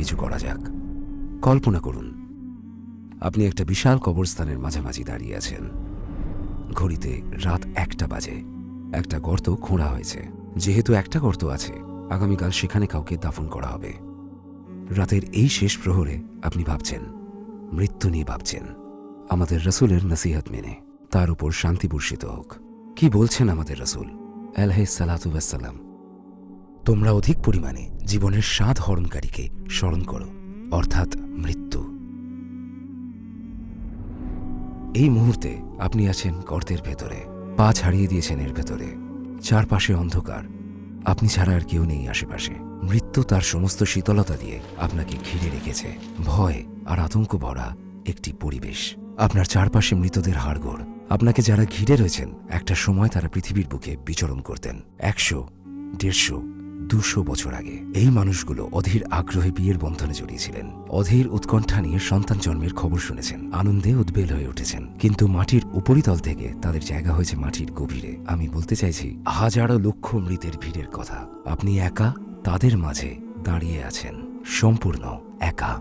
কিছু করা যাক। কল্পনা করুন আপনি একটা বিশাল কবরস্থানের মাঝামাঝি দাঁড়িয়ে আছেন। ঘড়িতে রাত 1টা বাজে। একটা গর্ত খোঁড়া হয়েছে। যেহেতু একটা গর্ত আছে, আগামীকাল সেখানে কাউকে দাফন করা হবে। রাতের এই শেষ প্রহরে আপনি ভাবছেন, মৃত্যু নিয়ে ভাবছেন। আমাদের রসুলের নসিহত মেনে তার উপর শান্তি বর্ষিত হোক। কি বলছেন আমাদের রসুল আলাইহিসসালাতু ওয়াসসালাম? তোমরা অধিক পরিমাণে জীবনের স্বাদ হরণকারীকে স্মরণ করো, অর্থাৎ মৃত্যু। এই মুহূর্তে আপনি আছেন গর্তের ভেতরে, পা ছাড়িয়ে দিয়েছেন এর ভেতরে। চারপাশে অন্ধকার, আপনি ছাড়া আর কেউ নেই আশেপাশে। মৃত্যু তার সমস্ত শীতলতা দিয়ে আপনাকে ঘিরে রেখেছে। ভয় আর আতঙ্ক ভরা একটি পরিবেশ। আপনার চারপাশে মৃতদের হাড়গোড়। আপনাকে যারা ঘিরে রয়েছেন, একটা সময় তারা পৃথিবীর বুকে বিচরণ করতেন 100, 150, 200 বছর আগে। এই মানুষগুলো অধীর আগ্রহে বিয়ের বন্ধনে জড়িয়েছিলেন, অধীর উৎকণ্ঠা নিয়ে সন্তান জন্মের খবর শুনেছেন, আনন্দে উদ্বেল হয়ে উঠেছেন। কিন্তু মাটির উপরিতল থেকে তাদের জায়গা হয়েছে মাটির গভীরে। আমি বলতে চাইছি হাজারো লক্ষ মৃতের ভিড়ের কথা। আপনি একা তাদের মাঝে দাঁড়িয়ে আছেন, সম্পূর্ণ একা।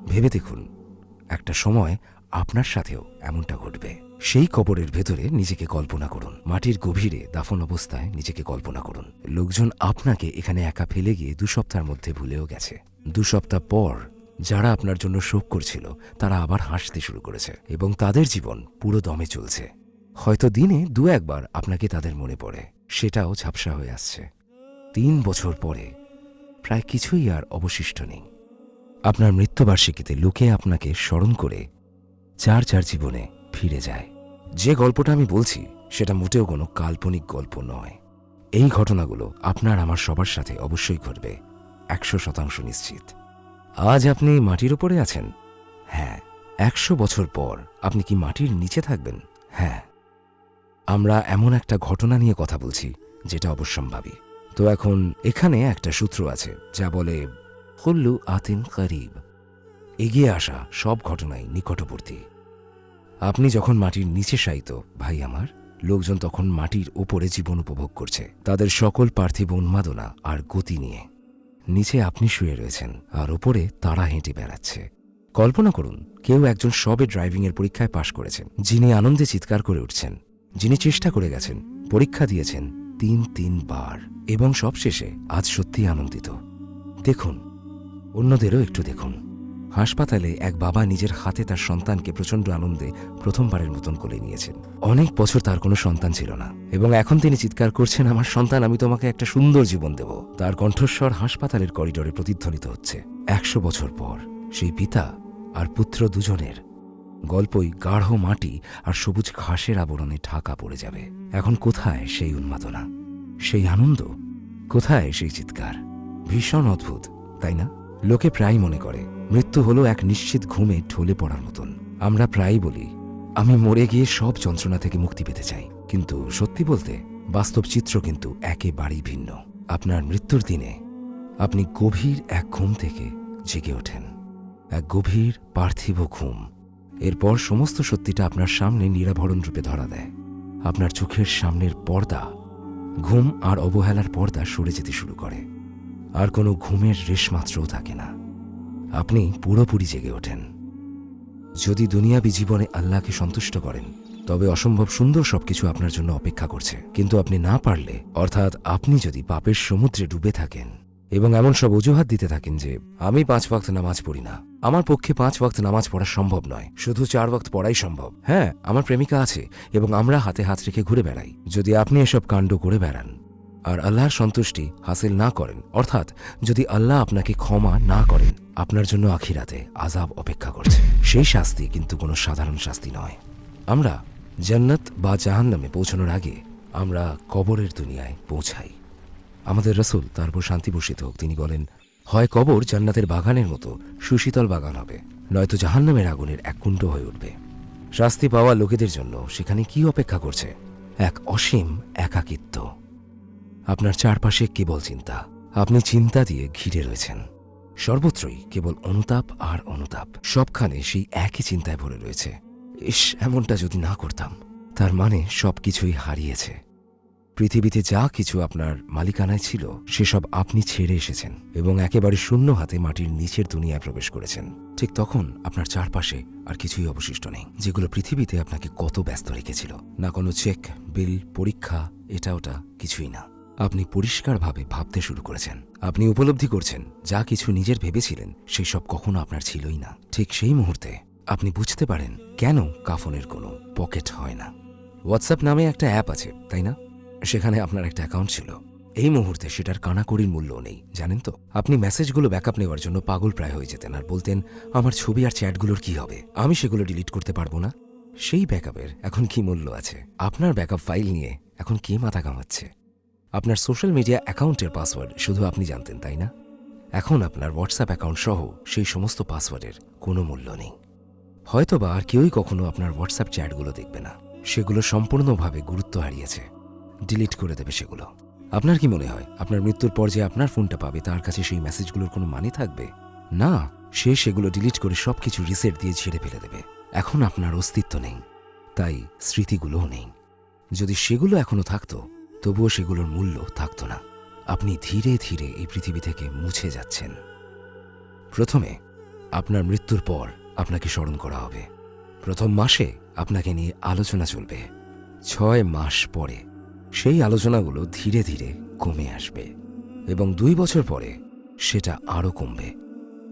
ভেবে দেখুন, একটা সময় আপনার সাথেও এমনটা ঘটবে। সেই কবরের ভেতরে নিজেকে কল্পনা করুন, মাটির গভীরে দাফন অবস্থায় নিজেকে কল্পনা করুন। লোকজন আপনাকে এখানে একা ফেলে গিয়ে 2 সপ্তাহের মধ্যে ভুলেও গেছে। 2 সপ্তাহ পর যারা আপনার জন্য শোক করছিল তারা আবার হাসতে শুরু করেছে এবং তাদের জীবন পুরো দমে চলছে। হয়তো দিনে 2-1 বার আপনাকে তাদের মনে পড়ে, সেটাও ঝাপসা হয়ে আসছে। 3 বছর পরে প্রায় কিছুই আর অবশিষ্ট নেই। আপনার মৃত্যুবার্ষিকীতে লোকে আপনাকে স্মরণ করে যার জীবনে ফিরে যায়। যে গল্পটা আমি বলছি সেটা মোটেও কোনো কাল্পনিক গল্প নয়। এই ঘটনাগুলো আপনার আমার সবার সাথে অবশ্যই ঘটবে, 100% নিশ্চিত। আজ আপনি মাটির উপরে আছেন, হ্যাঁ। 100 বছর পর আপনি কি মাটির নিচে থাকবেন? হ্যাঁ। আমরা এমন একটা ঘটনা নিয়ে কথা বলছি যেটা অবশ্যম্ভাবী। তো এখন এখানে একটা সূত্র আছে যা বলে কুল্লু আতিন করিব, এগিয়ে আসা সব ঘটনাই নিকটবর্তী। আপনি যখন মাটির নিচে শায়িত ভাই আমার, লোকজন তখন মাটির ওপরে জীবন উপভোগ করছে, তাদের সকল পার্থিব উন্মাদনা আর গতি নিয়ে। নিচে আপনি শুয়ে রয়েছেন আর ওপরে তারা হেঁটে বেড়াচ্ছে। কল্পনা করুন কেউ একজন সবে ড্রাইভিংয়ের পরীক্ষায় পাশ করেছেন, যিনি আনন্দে চিৎকার করে উঠছেন, যিনি চেষ্টা করে গেছেন, পরীক্ষা দিয়েছেন 3 বার এবং সবশেষে আজ সত্যিই আনন্দিত। দেখুন, অন্যদেরও একটু দেখুন। হাসপাতালে এক বাবা নিজের হাতে তার সন্তানকে প্রচণ্ড আনন্দে প্রথমবারের মতন কোলে নিয়েছেন। অনেক বছর তার কোনো সন্তান ছিল না এবং এখন তিনি চিৎকার করছেন, আমার সন্তান, আমি তোমাকে একটা সুন্দর জীবন দেব। তার কণ্ঠস্বর হাসপাতালের করিডোরে প্রতিধ্বনিত হচ্ছে। 100 বছর পর সেই পিতা আর পুত্র দুজনের গল্পই গাঢ় মাটি আর সবুজ ঘাসের আবরণে ঢাকা পড়ে যাবে। এখন কোথায় সেই উন্মাদনা, সেই আনন্দ? কোথায় সেই চিৎকার? ভীষণ অদ্ভুত, তাই না? লোকে প্রায় মনে করে মৃত্যু হলো এক নিশ্চিত ঘুমে ঢলে পড়ার মতন। আমরা প্রায়ই বলি, আমি মরে গিয়ে সব যন্ত্রণা থেকে মুক্তি পেতে চাই। কিন্তু সত্যি বলতে বাস্তব চিত্র কিন্তু একেবারেই ভিন্ন। আপনার মৃত্যুর দিনে আপনি গভীর এক ঘুম থেকে জেগে ওঠেন, এক গভীর পার্থিব ঘুম। এরপর সমস্ত সত্যিটা আপনার সামনে নিরাভরণ রূপে ধরা দেয়। আপনার চোখের সামনের পর্দা, ঘুম আর অবহেলার পর্দা সরে যেতে শুরু করে। আর কোনো ঘুমের রেশমাত্রও থাকে না। আপনি পুরোপুরি জেগে ওঠেন। যদি দুনিয়াবি জীবনে আল্লাহকে সন্তুষ্ট করেন, তবে অসম্ভব সুন্দর সবকিছু আপনার জন্য অপেক্ষা করছে। কিন্তু আপনি না পারলে, অর্থাৎ আপনি যদি পাপের সমুদ্রে ডুবে থাকেন এবং এমন সব অজুহাত দিতে থাকেন যে আমি 5 ওয়াক্ত নামাজ পড়ি না, আমার পক্ষে 5 ওয়াক্ত নামাজ পড়া সম্ভব নয়, শুধু 4 ওয়াক্ত পড়াই সম্ভব, হ্যাঁ আমার প্রেমিকা আছে এবং আমরা হাতে হাত রেখে ঘুরে বেড়াই, যদি আপনি এসব কাণ্ড করে বেড়ান আর আল্লাহর সন্তুষ্টি হাসিল না করেন, অর্থাৎ যদি আল্লাহ আপনাকে ক্ষমা না করেন, আপনার জন্য আখিরাতে আযাব অপেক্ষা করছে। সেই শাস্তি কিন্তু কোনো সাধারণ শাস্তি নয়। আমরা জান্নাত বা জাহান্নামে পৌঁছানোর আগে আমরা কবরের দুনিয়ায় পৌঁছাই। আমাদের রাসূল, তার উপর শান্তি বর্ষিত হোক, তিনি বলেন, হয় কবর জান্নাতের বাগানের মতো সুশীতল বাগান হবে, নয়তো জাহান্নামের আগুনের এক কুণ্ড হয়ে উঠবে। শাস্তি পাওয়া লোকেদের জন্য সেখানে কি অপেক্ষা করছে? এক অসীম একাকিত্ব। আপনার চারপাশে কেবল চিন্তা, আপনি চিন্তা দিয়ে ঘিরে রয়েছেন। সর্বত্রই কেবল অনুতাপ আর অনুতাপ, সবখানে সেই একই চিন্তায় ভরে রয়েছে। ইস, এমনটা যদি না করতাম, তার মানে সবকিছুই হারিয়েছে। পৃথিবীতে যা কিছু আপনার মালিকানায় ছিল সেসব আপনি ছেড়ে এসেছেন এবং একেবারে শূন্য হাতে মাটির নিচের দুনিয়ায় প্রবেশ করেছেন। ঠিক তখন আপনার চারপাশে আর কিছুই অবশিষ্ট নেই, যেগুলো পৃথিবীতে আপনাকে কত ব্যস্ত রেখেছিল। না কোনো চেক, বিল, পরীক্ষা, এটা ওটা কিছুই না। আপনি পরিষ্কারভাবে ভাবতে শুরু করেছেন। আপনি উপলব্ধি করছেন যা কিছু নিজের ভেবেছিলেন সেই সব কখনো আপনার ছিলই না। ঠিক সেই মুহূর্তে আপনি বুঝতে পারেন কেন কাফনের কোনো পকেট হয় না। হোয়াটসঅ্যাপ নামে একটা অ্যাপ আছে, তাই না? সেখানে আপনার একটা অ্যাকাউন্ট ছিল। এই মুহূর্তে সেটার কানাকড়ির মূল্যও নেই, জানেন তো? আপনি মেসেজগুলো ব্যাকআপ নেওয়ার জন্য পাগল প্রায় হয়ে যেতেন আর বলতেন, আমার ছবি আর চ্যাটগুলোর কি হবে? আমি সেগুলো ডিলিট করতে পারবো না। সেই ব্যাকআপের এখন কি মূল্য আছে? আপনার ব্যাকআপ ফাইল নিয়ে এখন কে মাথা কামাচ্ছে? আপনার সোশ্যাল মিডিয়া অ্যাকাউন্টের পাসওয়ার্ড শুধু আপনি জানতেন, তাই না? এখন আপনার হোয়াটসঅ্যাপ অ্যাকাউন্ট সহ সেই সমস্ত পাসওয়ার্ডের কোনো মূল্য নেই। হয়তোবা আর কেউই কখনো আপনার হোয়াটসঅ্যাপ চ্যাটগুলো দেখবে না। সেগুলো সম্পূর্ণভাবে গুরুত্ব হারিয়েছে, ডিলিট করে দেবে সেগুলো। আপনার কি মনে হয় আপনার মৃত্যুর পর যে আপনার ফোনটা পাবে তার কাছে সেই মেসেজগুলোর কোনো মানে থাকবে? না, সে সেগুলো ডিলিট করে সবকিছু রিসেট দিয়ে ঝেড়ে ফেলে দেবে। এখন আপনার অস্তিত্ব নেই, তাই স্মৃতিগুলোও নেই। যদি সেগুলো এখনো থাকতো তবুও সেগুলোর মূল্য থাকতো না। আপনি ধীরে ধীরে এই পৃথিবী থেকে মুছে যাচ্ছেন। প্রথমে আপনার মৃত্যুর পর আপনাকে স্মরণ করা হবে। প্রথম মাসে আপনাকে নিয়ে আলোচনা চলবে। 6 মাস পরে সেই আলোচনাগুলো ধীরে ধীরে কমে আসবে এবং 2 বছর পরে সেটা আরও কমবে।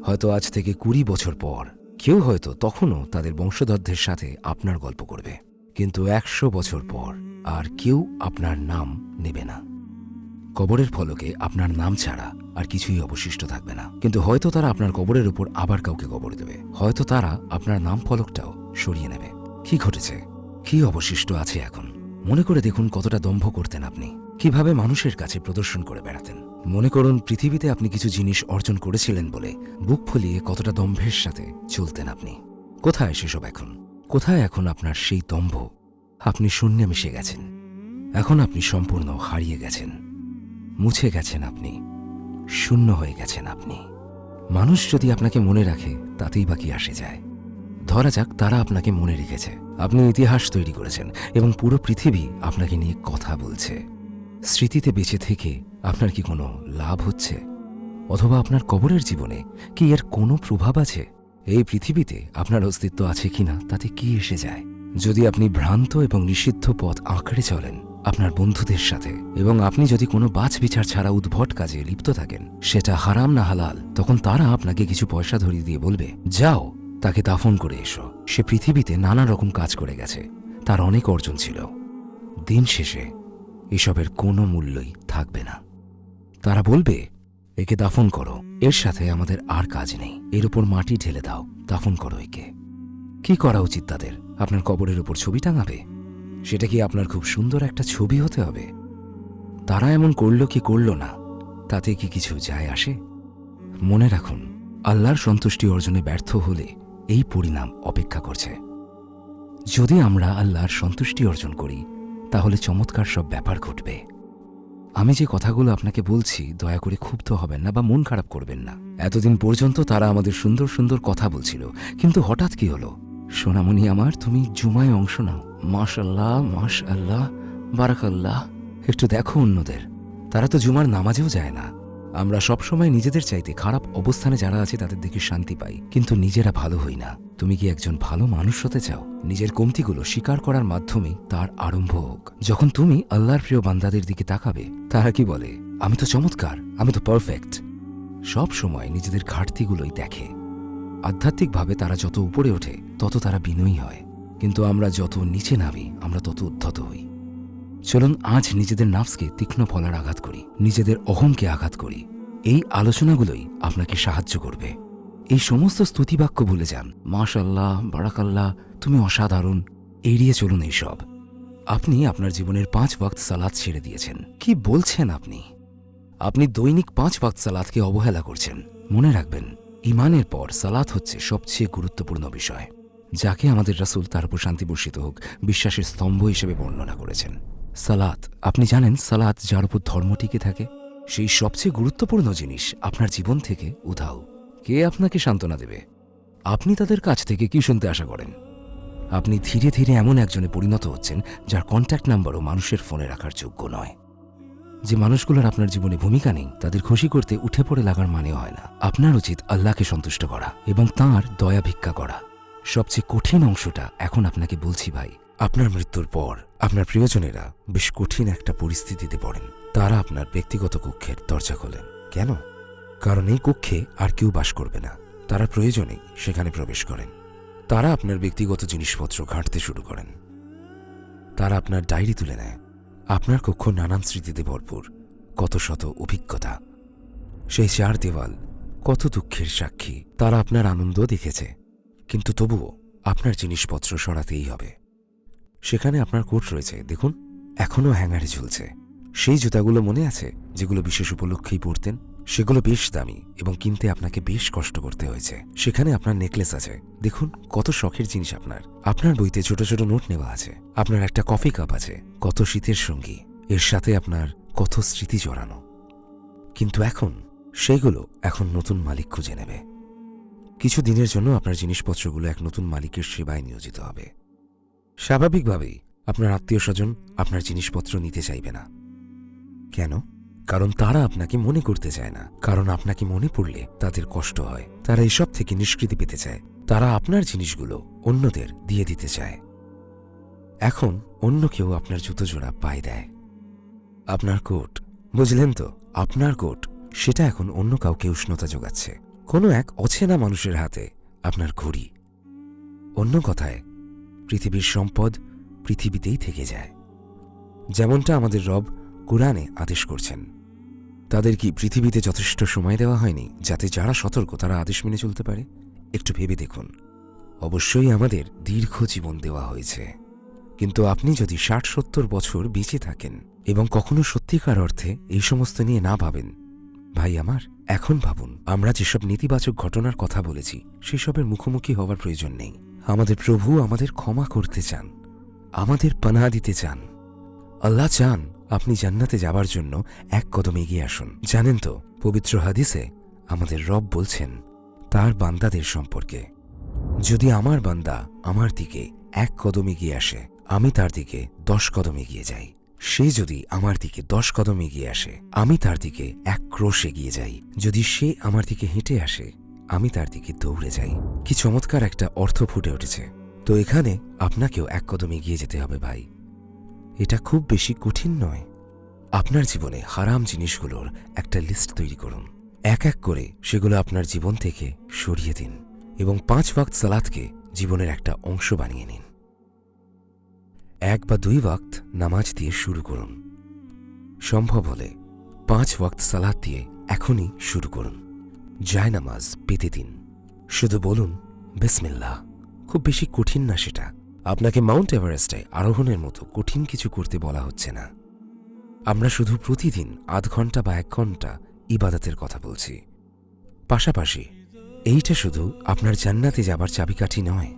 হয়তো আজ থেকে 20 বছর পর কেউ হয়তো তখনও তাদের বংশধরদের সাথে আপনার গল্প করবে, কিন্তু 100 বছর পর আর কেউ আপনার নাম নেবে না। কবরের ফলকে আপনার নাম ছাড়া আর কিছুই অবশিষ্ট থাকবে না। কিন্তু হয়তো তারা আপনার কবরের উপর আবার কাউকে কবর দেবে। হয়তো তারা আপনার নাম ফলকটাও সরিয়ে নেবে। কি ঘটেছে? কি অবশিষ্ট আছে এখন? মনে করে দেখুন কতটা দম্ভ করতেন আপনি, কিভাবে মানুষের কাছে প্রদর্শন করে বেড়াতেন। মনে করুন পৃথিবীতে আপনি কিছু জিনিস অর্জন করেছিলেন বলে বুক ফুলিয়ে কতটা দম্ভের সাথে চলতেন আপনি। কোথায় সেসব এখন? কোথায় এখন আপনার সেই দম্ভ? আপনি শূন্যে মিশে গেছেন। এখন আপনি সম্পূর্ণ হারিয়ে গেছেন, মুছে গেছেন, আপনি শূন্য হয়ে গেছেন। আপনি মানুষ যদি আপনাকে মনে রাখে তাতেই বাকি আসে যায়। ধরা যাক তারা আপনাকে মনে রেখেছে, আপনি ইতিহাস তৈরি করেছেন এবং পুরো পৃথিবী আপনাকে নিয়ে কথা বলছে। স্মৃতিতে বেঁচে থেকে আপনার কি কোনো লাভ হচ্ছে? অথবা আপনার কবরের জীবনে কি এর কোনো প্রভাব আছে? এই পৃথিবীতে আপনার অস্তিত্ব আছে কিনা তাতে কি এসে যায়? যদি আপনি ভ্রান্ত এবং নিষিদ্ধ পথ আঁকড়ে চলেন আপনার বন্ধুদের সাথে এবং আপনি যদি কোনো বাছ বিচার ছাড়া উদ্ভট কাজে লিপ্ত থাকেন, সেটা হারাম না হালাল, তখন তারা আপনাকে কিছু পয়সা ধরিয়ে দিয়ে বলবে, যাও তাকে দাফন করে এসো। সে পৃথিবীতে নানা রকম কাজ করে গেছে, তার অনেক অর্জন ছিল। দিন শেষে এসবের কোনো মূল্যই থাকবে না। তারা বলবে, একে দাফন করো, এর সাথে আমাদের আর কাজ নেই, এর উপর মাটি ঢেলে দাও, দাফন করো একে। কি করা উচিত তাদের? আপনার কবরের উপর ছবি টাঙাবে? সেটা কি আপনার খুব সুন্দর একটা ছবি হতে হবে? তারা এমন করল কি করল না, তাতে কি কিছু যায় আসে? মনে রাখুন, আল্লাহর সন্তুষ্টি অর্জনে ব্যর্থ হলে এই পরিণাম অপেক্ষা করছে। যদি আমরা আল্লাহর সন্তুষ্টি অর্জন করি তাহলে চমৎকার সব ব্যাপার ঘটবে। আমি যে কথাগুলো আপনাকে বলছি দয়া করে ক্ষুব্ধ হবেন না বা মন খারাপ করবেন না। এতদিন পর্যন্ত তারা আমাদের সুন্দর সুন্দর কথা বলছিল, কিন্তু হঠাৎ কি হলো? সোনামণি আমার, তুমি জুমায় অংশ নাও, মাশাল্লাহ মাশাল্লাহ বারাকাল্লাহ। একটু দেখো অন্যদের, তারা তো জুমার নামাজেও যায় না। আমরা সবসময় নিজেদের চাইতে খারাপ অবস্থানে যারা আছে তাদের দিকে শান্তি পাই, কিন্তু নিজেরা ভালো হই না। তুমি কি একজন ভালো মানুষ হতে চাও? নিজের কমতিগুলো স্বীকার করার মাধ্যমে তার আরম্ভ হোক। যখন তুমি আল্লাহর প্রিয় বান্দাদের দিকে তাকাবে, তারা কি বলে, আমি তো চমৎকার, আমি তো পারফেক্ট। সব সময় নিজেদের ঘাটতিগুলোই দেখে। আধ্যাত্মিকভাবে তারা যত উপরে ওঠে তত তারা বিনয়ী হয়, কিন্তু আমরা যত নিচে নামি আমরা তত উদ্ধত হই। চলুন আজ নিজেদের নাফসকে তীক্ষ্ণ ফলার আঘাত করি, নিজেদের অহংকে আঘাত করি। এই আলোচনাগুলোই আপনাকে সাহায্য করবে। এই সমস্ত স্তুতিবাক্য ভুলে যান। মাশাল্লাহ বারাকাল্লাহ, তুমি অসাধারণ, এড়িয়ে চলুন এইসব। আপনি আপনার জীবনের 5 ওয়াক্ত সালাত ছেড়ে দিয়েছেন। কি বলছেন আপনি? আপনি দৈনিক 5 ওয়াক্ত সালাতকে অবহেলা করছেন। মনে রাখবেন, ঈমানের পর সালাত হচ্ছে সবচেয়ে গুরুত্বপূর্ণ বিষয়, যাকে আমাদের রাসূল, তার উপর শান্তি বর্ষিত হোক, বিশ্বাসের স্তম্ভ হিসেবে বর্ণনা করেছেন। সালাত, আপনি জানেন সালাত যার উপর ধর্ম টিকে থাকে, সেই সবচেয়ে গুরুত্বপূর্ণ জিনিস আপনার জীবন থেকে উধাও। কে আপনাকে সান্ত্বনা দেবে? আপনি তাদের কাছ থেকে কি শুনতে আশা করেন? আপনি ধীরে ধীরে এমন একজনে পরিণত হচ্ছেন যার কন্ট্যাক্ট নাম্বারও মানুষের ফোনে রাখার যোগ্য নয়। যে মানুষগুলোর আপনার জীবনে ভূমিকা নেই তাদের খুশি করতে উঠে পড়ে লাগার মানেও হয় না। আপনার উচিত আল্লাহকে সন্তুষ্ট করা এবং তাঁর দয়া ভিক্ষা করা। সবচেয়ে কঠিন অংশটা এখন আপনাকে বলছি ভাই। আপনার মৃত্যুর পর আপনার প্রিয়জনেরা বেশ কঠিন একটা পরিস্থিতিতে পড়েন। তারা আপনার ব্যক্তিগত কক্ষের দরজা খোলেন। কেন? কারণ এই কক্ষে আর কেউ বাস করবে না। তারা প্রয়োজনেই সেখানে প্রবেশ করেন। তারা আপনার ব্যক্তিগত জিনিসপত্র ঘাঁটতে শুরু করেন। তারা আপনার ডায়েরি তুলে নেয়। আপনার কক্ষ নানান স্মৃতিতে ভরপুর, কত শত অভিজ্ঞতা। সেই চার দেওয়াল কত দুঃখের সাক্ষী। তারা আপনার আনন্দ দেখেছে, কিন্তু তবুও আপনার জিনিসপত্র সরাতেই হবে। সেখানে আপনার কোট রয়েছে, দেখুন, এখনও হ্যাঙ্গারে ঝুলছে। সেই জুতাগুলো মনে আছে যেগুলো বিশেষ উপলক্ষেই পরতেন? সেগুলো বেশ দামি এবং কিনতে আপনাকে বেশ কষ্ট করতে হয়েছে। সেখানে আপনার নেকলেস আছে, দেখুন কত শখের জিনিস আপনার। আপনার বইতে ছোট ছোট নোট নেওয়া আছে। আপনার একটা কফি কাপ আছে, কত শীতের সঙ্গী। এর সাথে আপনার কত স্মৃতি জড়ানো। কিন্তু সেইগুলো এখন নতুন মালিক খুঁজে নেবে। কিছু দিনের জন্য আপনার জিনিসপত্রগুলো এক নতুন মালিকের সেবায় নিয়োজিত হবে। স্বাভাবিকভাবেই আপনার আত্মীয় স্বজন আপনার জিনিসপত্র নিতে চাইবে না। কেন? কারণ তারা আপনাকে মনে করতে চায় না। কারণ আপনাকে মনে পড়লে তাদের কষ্ট হয়। তারা এসব থেকে নিষ্কৃতি পেতে চায়। তারা আপনার জিনিসগুলো অন্যদের দিয়ে দিতে চায়। এখন অন্য কেউ আপনার জুতো জোড়া পায়ে দেয়। আপনার কোট, বুঝলেন তো, আপনার কোট, সেটা এখন অন্য কাউকে উষ্ণতা যোগাচ্ছে। কোনো এক অচেনা মানুষের হাতে আপনার ঘড়ি। অন্য কথায়, পৃথিবীর সম্পদ পৃথিবীতেই থেকে যায়। যেমনটা আমাদের রব কুরআনে আদেশ করছেন। তাদের কি পৃথিবীতে যথেষ্ট সময় দেওয়া হয়নি যাতে যারা সতর্ক তারা আদেশ মেনে চলতে পারে? একটু ভেবে দেখুন। অবশ্যই আমাদের দীর্ঘ জীবন দেওয়া হয়েছে, কিন্তু আপনি যদি ৬০-৭০ বছর বেঁচে থাকেন এবং কখনো সত্যিকার অর্থে এই সমস্ত নিয়ে না ভাবেন, ভাই আমার, এখন ভাবুন। আমরা যেসব নেতিবাচক ঘটনার কথা বলেছি সেসবের মুখোমুখি হওয়ার প্রয়োজন নেই। আমাদের প্রভু আমাদের ক্ষমা করতে চান, আমাদের পানাহ দিতে চান। আল্লাহ চান আপনি জান্নাতে যাবার জন্য এক কদম এগিয়ে আসুন। জানেন তো, পবিত্র হাদিসে আমাদের রব বলছেন তার বান্দাদের সম্পর্কে, যদি আমার বান্দা আমার দিকে এক কদম এগিয়ে আসে, আমি তার দিকে 10 কদম এগিয়ে যাই। সে যদি আমার দিকে 10 কদম এগিয়ে আসে, আমি তার দিকে 1 ক্রোশ এগিয়ে যাই। যদি সে আমার দিকে হেঁটে আসে, আমি তার দিকে দৌড়ে যাই। কি চমৎকার একটা অর্থ ফুটে উঠেছে। তো এখানে আপনাকেও 1 কদম এগিয়ে যেতে হবে ভাই। এটা খুব বেশি কঠিন নয়। আপনার জীবনে হারাম জিনিসগুলোর একটা লিস্ট তৈরি করুন। এক এক করে সেগুলো আপনার জীবন থেকে সরিয়ে দিন এবং 5 ওয়াক্ত সালাতকে জীবনের একটা অংশ বানিয়ে নিন। 1 বা 2 ওয়াক্ত নামাজ দিয়ে শুরু করুন। সম্ভব হলে 5 ওয়াক্ত সালাত দিয়ে এখনই শুরু করুন। জায়নামাজ পেতে দিন। শুধু বলুন বিসমিল্লাহ। খুব বেশি কঠিন না সেটা। আপনাকে মাউন্ট এভারেস্টে আরোহণের মতো কঠিন কিছু করতে বলা হচ্ছে না। আমরা শুধু প্রতিদিন আধ ঘন্টা বা 1 ঘন্টা ইবাদতের কথা বলছি। পাশাপাশি এইটা শুধু আপনার জান্নাতে যাবার চাবিকাঠি নয়,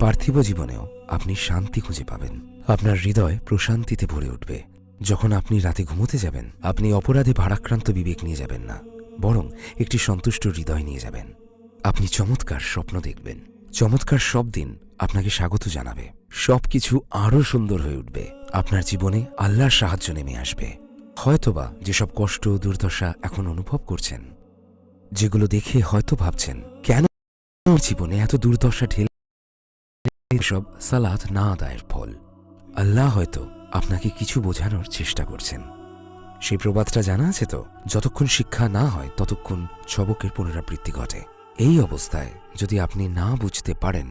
পার্থিব জীবনেও আপনি শান্তি খুঁজে পাবেন। আপনার হৃদয় প্রশান্তিতে ভরে উঠবে। যখন আপনি রাতে ঘুমোতে যাবেন, আপনি অপরাধে ভারাক্রান্ত বিবেক নিয়ে যাবেন না, বরং একটি সন্তুষ্ট হৃদয় নিয়ে যাবেন। আপনি চমৎকার স্বপ্ন দেখবেন। চমৎকার সব দিন আপনাকে স্বাগত জানাবে। সবকিছু আরও সুন্দর হয়ে উঠবে। আপনার জীবনে আল্লাহর সাহায্য নেমে আসবে। হয়তোবা যেসব কষ্ট দুর্দশা এখন অনুভব করছেন, যেগুলো দেখে হয়তো ভাবছেন কেন জীবনে এত দুর্দশা ঢেলে, সব সালাত না আদায়ের ফল। আল্লাহ হয়তো আপনাকে কিছু বোঝানোর চেষ্টা করছেন। সেই প্রবাদটা জানা আছে তো, যতক্ষণ শিক্ষা না হয় ততক্ষণ সবকের পুনরাবৃত্তি ঘটে। এই অবস্থায় যদি আপনি না বুঝতে পারেন,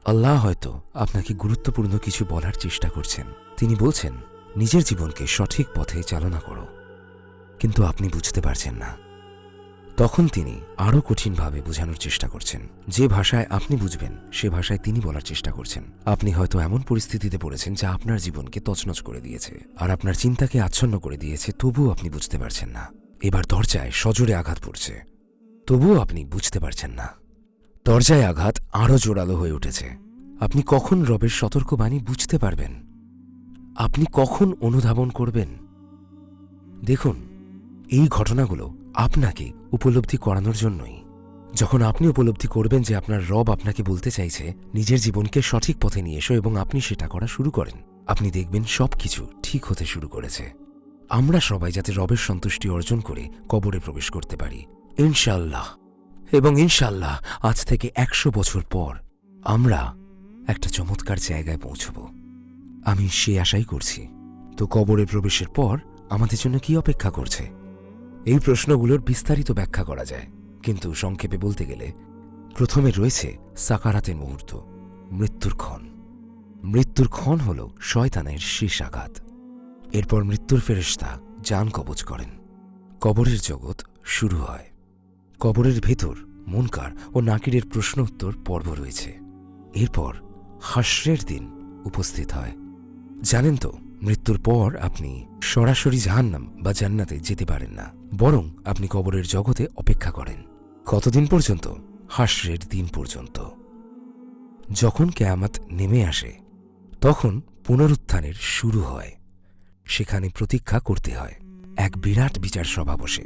আল্লাহ হয়তো আপনাকে গুরুত্বপূর্ণ কিছু বলার চেষ্টা করছেন। তিনি বলছেন নিজের জীবনকে সঠিক পথে চালনা করো, কিন্তু আপনি বুঝতে পারছেন না। তখন তিনি আরও কঠিনভাবে বোঝানোর চেষ্টা করছেন। যে ভাষায় আপনি বুঝবেন সে ভাষায় তিনি বলার চেষ্টা করছেন। আপনি হয়তো এমন পরিস্থিতিতে পড়েছেন যা আপনার জীবনকে তছনছ করে দিয়েছে আর আপনার চিন্তাকে আচ্ছন্ন করে দিয়েছে, তবুও আপনি বুঝতে পারছেন না। এবার দরজায় সজোরে আঘাত পড়ছে, তবুও আপনি বুঝতে পারছেন না। দরজায় আঘাত আরও জোরালো হয়ে উঠেছে। আপনি কখন রবের সতর্কবাণী বুঝতে পারবেন? আপনি কখন অনুধাবন করবেন? দেখুন, এই ঘটনাগুলো আপনাকে উপলব্ধি করানোর জন্যই। যখন আপনি উপলব্ধি করবেন যে আপনার রব আপনাকে বলতে চাইছে নিজের জীবনকে সঠিক পথে নিয়ে এসো এবং আপনি সেটা করা শুরু করেন, আপনি দেখবেন সবকিছু ঠিক হতে শুরু করেছে। আমরা সবাই যাতে রবের সন্তুষ্টি অর্জন করে কবরে প্রবেশ করতে পারি ইনশাআল্লাহ। এবং ইনশাআল্লাহ আজ থেকে 100 বছর পর আমরা একটা চমৎকার জায়গায় পৌঁছব, আমি সে আশাই করছি। তো কবরে প্রবেশের পর আমাদের জন্য কি অপেক্ষা করছে? এই প্রশ্নগুলোর বিস্তারিত ব্যাখ্যা করা যায়, কিন্তু সংক্ষেপে বলতে গেলে প্রথমে রয়েছে সাকারাতের মুহূর্ত, মৃত্যুর ক্ষণ। মৃত্যুর ক্ষণ হল শয়তানের শেষ আঘাত। এরপর মৃত্যুর ফেরেশতা জান কবজ করেন। কবরের জগৎ শুরু হয়। কবরের ভেতর মুনকার ও নাকিরের প্রশ্ন উত্তর পর্ব রয়েছে। এরপর হাসরের দিন উপস্থিত হয়। জানেন তো, মৃত্যুর পর আপনি সরাসরি জাহান্নাম বা জান্নাতে যেতে পারেন না, বরং আপনি কবরের জগতে অপেক্ষা করেন। কতদিন পর্যন্ত? হাসরের দিন পর্যন্ত। যখন কিয়ামত নেমে আসে তখন পুনরুত্থানের শুরু হয়। সেখানে প্রতীক্ষা করতে হয়। এক বিরাট বিচার সভা বসে।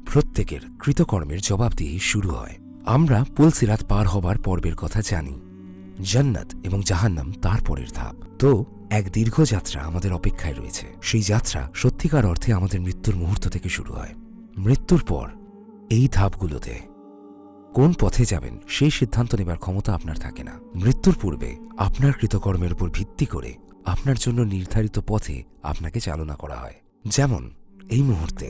প্রত্যেকের কৃতকর্মের জবাব দিয়েই শুরু হয়। আমরা পুলসিরাত পার হবার পর্বের কথা জানি। জান্নাত এবং জাহান্নাম তার পরের ধাপ। তো এক দীর্ঘ যাত্রা আমাদের অপেক্ষায় রয়েছে। সেই যাত্রা সত্যিকার অর্থে আমাদের মৃত্যুর মুহূর্ত থেকে শুরু হয়। মৃত্যুর পর এই ধাপগুলোতে কোন পথে যাবেন সেই সিদ্ধান্ত নেবার ক্ষমতা আপনার থাকে না। মৃত্যুর পূর্বে আপনার কৃতকর্মের উপর ভিত্তি করে আপনার জন্য নির্ধারিত পথে আপনাকে চালনা করা হয়। যেমন এই মুহূর্তে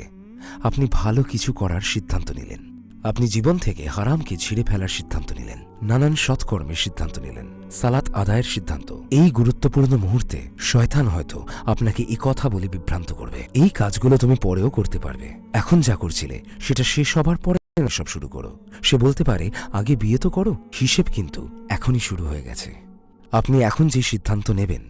আপনি ভালো কিছু করার সিদ্ধান্ত নিলেন, আপনি জীবন থেকে হারামকে ছিঁড়ে ফেলার সিদ্ধান্ত নিলেন, নানান সৎকর্মের সিদ্ধান্ত নিলেন, সালাত আদায়ের সিদ্ধান্ত। এই গুরুত্বপূর্ণ মুহূর্তে শয়তান হয়তো আপনাকে এই কথা বলে বিভ্রান্ত করবে, এই কাজগুলো তুমি পরেও করতে পারবে, এখন যা করছিলে সেটা শেষ হবার পরে সব শুরু করো। সে বলতে পারে আগে বিয়ে তো করো, হিসেব কিন্তু এখনই শুরু হয়ে গেছে। আপনি এখন যে সিদ্ধান্ত নেবেন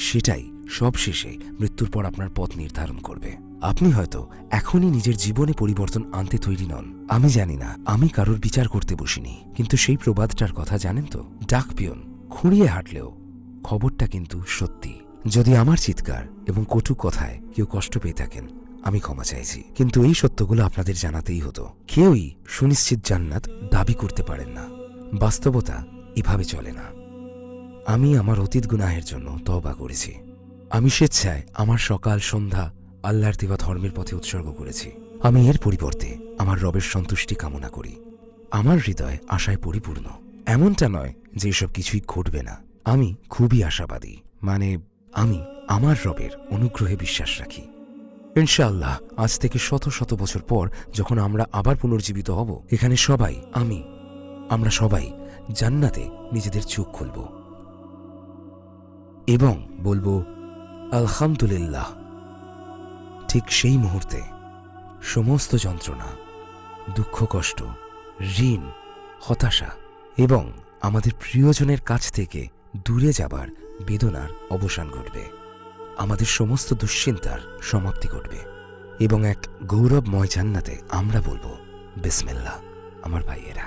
সেটাই সব শেষে মৃত্যুর পর আপনার পথ নির্ধারণ করবে। আপনি হয়তো এখনই নিজের জীবনে পরিবর্তন আনতে তৈরি নন। আমি জানি না, আমি কারোর বিচার করতে বসিনি, কিন্তু সেই প্রবাদটার কথা জানেন তো, ডাক পিয়ন খুঁড়িয়ে হাঁটলেও খবরটা কিন্তু সত্যি। যদি আমার চিৎকার এবং কটু কথায় কেউ কষ্ট পেয়ে থাকেন, আমি ক্ষমা চাইছি, কিন্তু এই সত্যগুলো আপনাদের জানাতেই হতো। কেউই সুনিশ্চিত জান্নাত দাবি করতে পারেন না। বাস্তবতা এভাবে চলে না। আমি আমার অতীত গুনাহের জন্য তওবা করেছি। আমি স্বেচ্ছায় আমার সকাল সন্ধ্যা আল্লাহর দেওয়া ধর্মের পথে উৎসর্গ করেছি। আমি এর পরিবর্তে আমার রবের সন্তুষ্টি কামনা করি। আমার হৃদয় আশায় পরিপূর্ণ। এমনটা নয় যে এসব কিছুই ঘটবে না। আমি খুবই আশাবাদী, মানে আমি আমার রবের অনুগ্রহে বিশ্বাস রাখি। ইনশাআল্লাহ আজ থেকে শত শত বছর পর যখন আমরা আবার পুনর্জীবিত হব, এখানে আমরা সবাই জান্নাতে নিজেদের চোখ খুলব এবং বলবো আলহামদুলিল্লাহ। ঠিক সেই মুহূর্তে সমস্ত যন্ত্রণা, দুঃখ, কষ্ট, ঋণ, হতাশা এবং আমাদের প্রিয়জনের কাছ থেকে দূরে যাবার বেদনার অবসান ঘটবে। আমাদের সমস্ত দুশ্চিন্তার সমাপ্তি ঘটবে এবং এক গৌরবময় জান্নাতে আমরা বলবো বিসমিল্লাহ। আমার ভাইয়েরা,